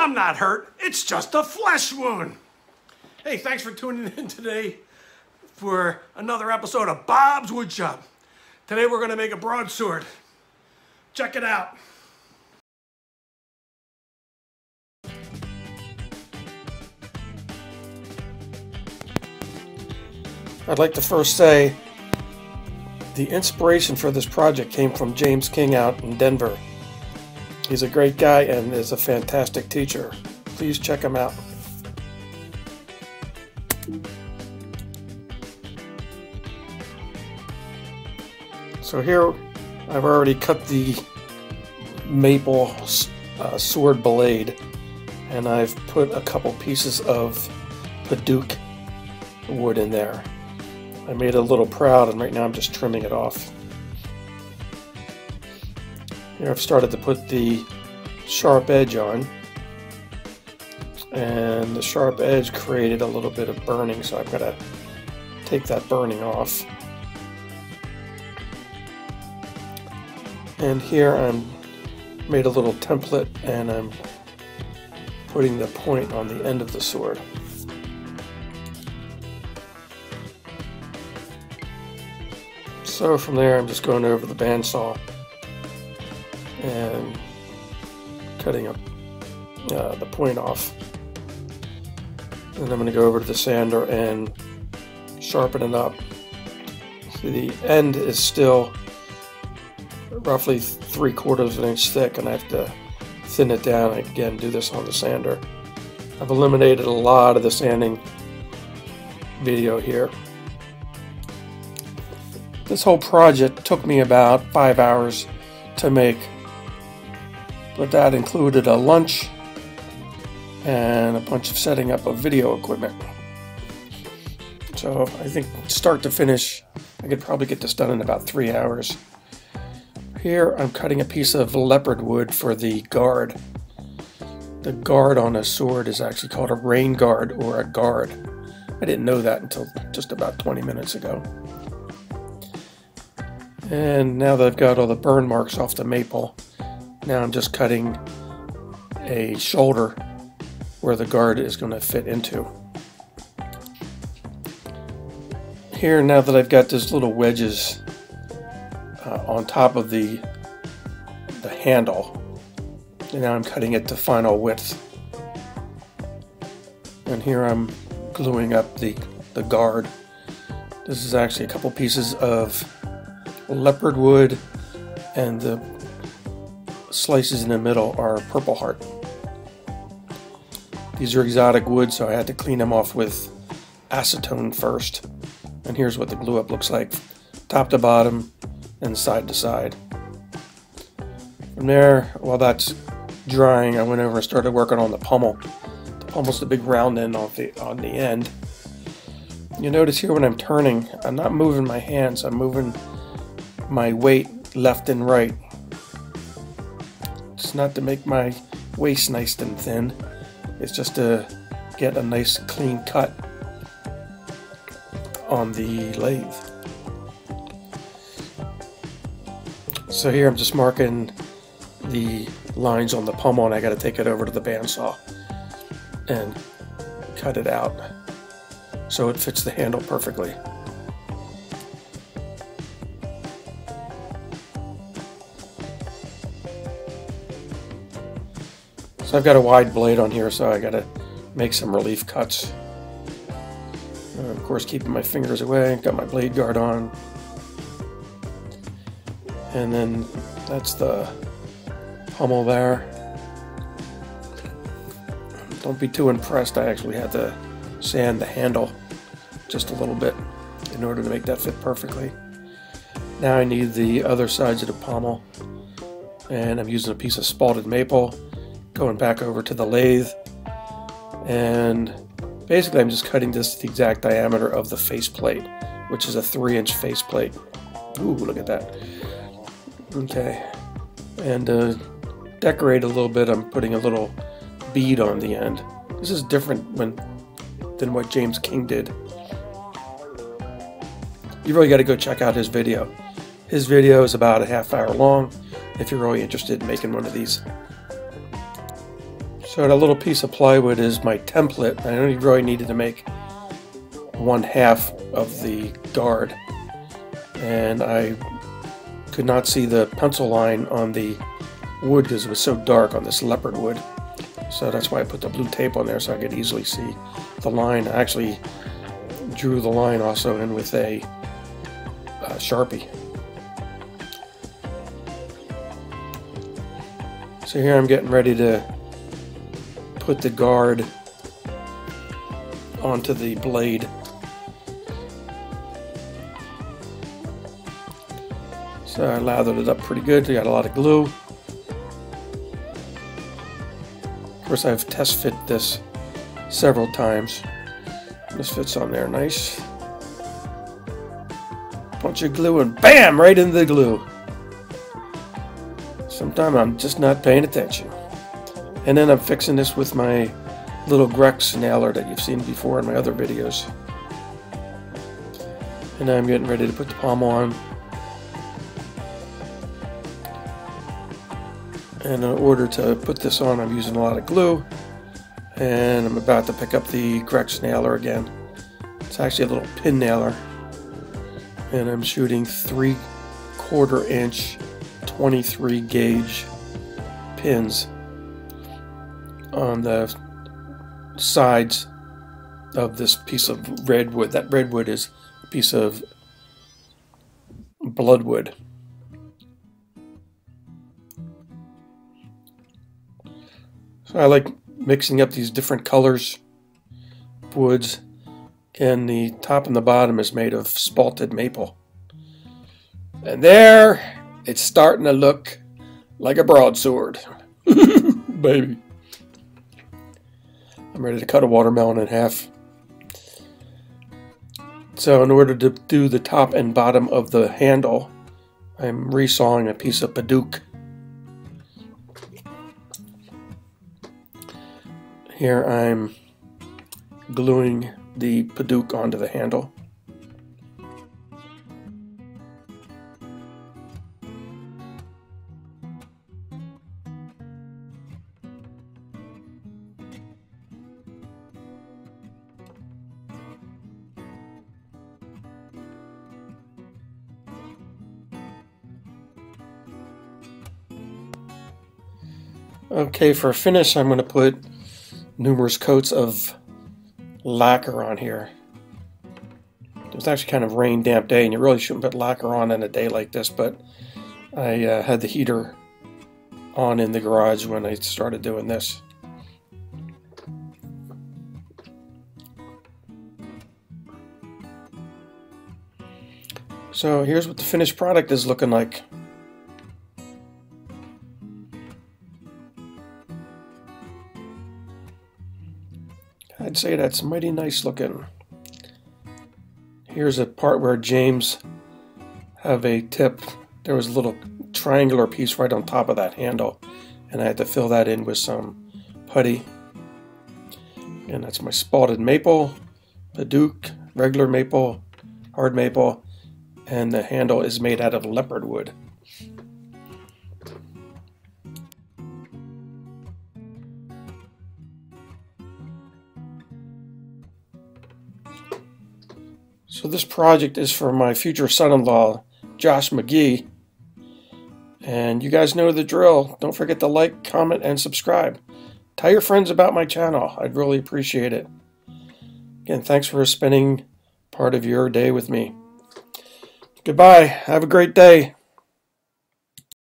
I'm not hurt. It's just a flesh wound. Hey, thanks for tuning in today for another episode of Bob's Woodshop. Today we're going to make a broadsword. Check it out. I'd like to first say the inspiration for this project came from James King out in Denver. He's a great guy and is a fantastic teacher. Please check him out. So here I've already cut the maple sword blade, and I've put a couple pieces of paduka wood in there. I made it a little proud, and right now I'm just trimming it off. Here I've started to put the sharp edge on, and the sharp edge created a little bit of burning, so I'm going to take that burning off. And here I'm made a little template, and I'm putting the point on the end of the sword. So from there I'm just going over the bandsaw and cutting up the point off. And I'm going to go over to the sander and sharpen it up. See, the end is still roughly 3/4 of an inch thick, and I have to thin it down. Again, do this on the sander. I've eliminated a lot of the sanding video here. This whole project took me about 5 hours to make, but that included a lunch and a bunch of setting up of video equipment. So I think start to finish, I could probably get this done in about 3 hours. Here I'm cutting a piece of leopard wood for the guard. The guard on a sword is actually called a rain guard or a guard. I didn't know that until just about 20 minutes ago. And now that I've got all the burn marks off the maple, now I'm just cutting a shoulder where the guard is going to fit into. Here, now that I've got these little wedges on top of the handle, and now I'm cutting it to final width. And here I'm gluing up the guard. This is actually a couple pieces of leopard wood, and the slices in the middle are purpleheart. These are exotic wood, so I had to clean them off with acetone first. And here's what the glue up looks like, top to bottom and side to side. From there, while that's drying, I went over and started working on the pommel. The pommel's the big round end on the end. You notice here when I'm turning, I'm not moving my hands, I'm moving my weight left and right. It's not to make my waist nice and thin, it's just to get a nice clean cut on the lathe. So here I'm just marking the lines on the pommel, and I got to take it over to the bandsaw and cut it out so it fits the handle perfectly. So I've got a wide blade on here, so I got to make some relief cuts. Of course, keeping my fingers away, got my blade guard on. And then that's the pommel there. Don't be too impressed, I actually had to sand the handle just a little bit in order to make that fit perfectly. Now I need the other sides of the pommel, and I'm using a piece of spalted maple, going back over to the lathe, and basically I'm just cutting this to the exact diameter of the faceplate, which is a 3-inch faceplate. Ooh, look at that. Okay, and decorate a little bit, I'm putting a little bead on the end. This is different than what James King did. You really got to go check out his video. His video is about a half hour long if you're really interested in making one of these. So that little piece of plywood is my template. I only really needed to make 1/2 of the guard, and I could not see the pencil line on the wood because it was so dark on this leopard wood. So that's why I put the blue tape on there so I could easily see the line. I actually drew the line also in with a Sharpie. So here I'm getting ready to put the guard onto the blade. So I lathered it up pretty good. I got a lot of glue. Of course, I've test fit this several times. This fits on there nice. Bunch of glue and bam! Right into the glue. Sometimes I'm just not paying attention. And then I'm fixing this with my little Grex nailer that you've seen before in my other videos. And now I'm getting ready to put the pommel on. And in order to put this on, I'm using a lot of glue. And I'm about to pick up the Grex nailer again. It's actually a little pin nailer. And I'm shooting 3/4 inch 23 gauge pins on the sides of this piece of redwood. That redwood is a piece of bloodwood. So I like mixing up these different colors, woods, and the top and the bottom is made of spalted maple. And there, it's starting to look like a broadsword. Baby. I'm ready to cut a watermelon in half. So in order to do the top and bottom of the handle, I'm resawing a piece of paduka. Here I'm gluing the paduka onto the handle. Okay, for a finish, I'm going to put numerous coats of lacquer on here. It was actually kind of rain damp day, and you really shouldn't put lacquer on a day like this, but I had the heater on in the garage when I started doing this. So here's what the finished product is looking like. I'd say that's mighty nice looking. Here's a part where James have a tip. There was a little triangular piece right on top of that handle, and I had to fill that in with some putty. And that's my spalted maple, paduka, regular maple, hard maple, and the handle is made out of leopard wood. So this project is for my future son-in-law, Josh McGee. And you guys know the drill. Don't forget to like, comment, and subscribe. Tell your friends about my channel. I'd really appreciate it. Again, thanks for spending part of your day with me. Goodbye. Have a great day.